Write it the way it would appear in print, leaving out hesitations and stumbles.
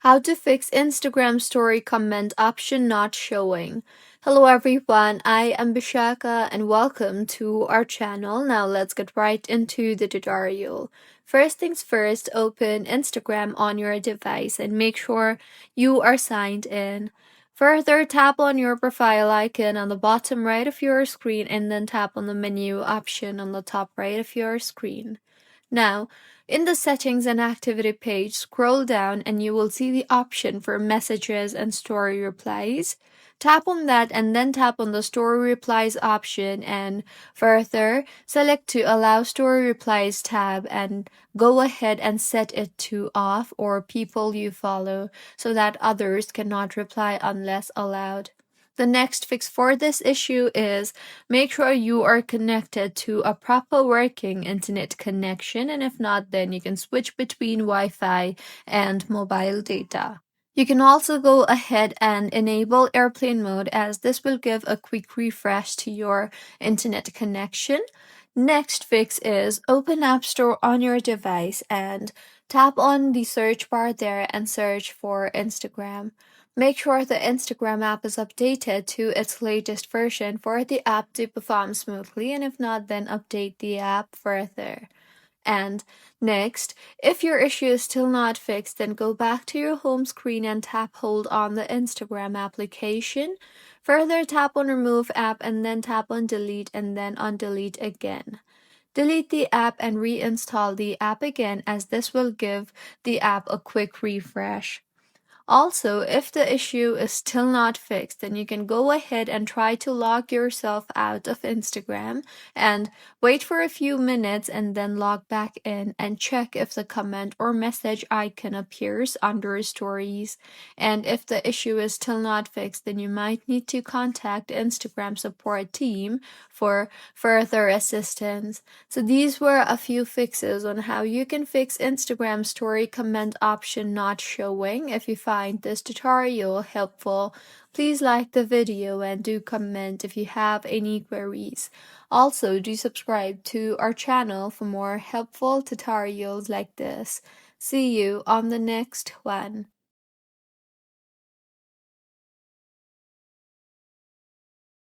How to fix Instagram story comment option not showing. Hello everyone, I am Bishaka and welcome to our channel. Now let's get right into the tutorial. First things first, open Instagram on your device and make sure you are signed in. Further, tap on your profile icon on the bottom right of your screen and then tap on the menu option on the top right of your screen. Now, in the settings and activity page, scroll down and you will see the option for messages and story replies. Tap on that and then tap on the story replies option and further select to allow story replies tab and go ahead and set it to off or people you follow so that others cannot reply unless allowed. The next fix for this issue is make sure you are connected to a proper working internet connection, and if not, then you can switch between Wi Fi and mobile data. You can also go ahead and enable airplane mode as this will give a quick refresh to your internet connection. Next fix is open App Store on your device and tap on the search bar there and search for Instagram. Make sure the Instagram app is updated to its latest version for the app to perform smoothly, and if not, then update the app further. And next, if your issue is still not fixed, then go back to your home screen and tap hold on the Instagram application. Further, tap on remove app and then tap on delete and then on delete again. Delete the app and reinstall the app again as this will give the app a quick refresh. Also, if the issue is still not fixed, then you can go ahead and try to log yourself out of Instagram and wait for a few minutes and then log back in and check if the comment or message icon appears under stories. And if the issue is still not fixed, then you might need to contact Instagram support team for further assistance. So these were a few fixes on how you can fix Instagram story comment option not showing. If you find this tutorial helpful, please like the video and do comment if you have any queries. Also, do subscribe to our channel for more helpful tutorials like this. See you on the next one.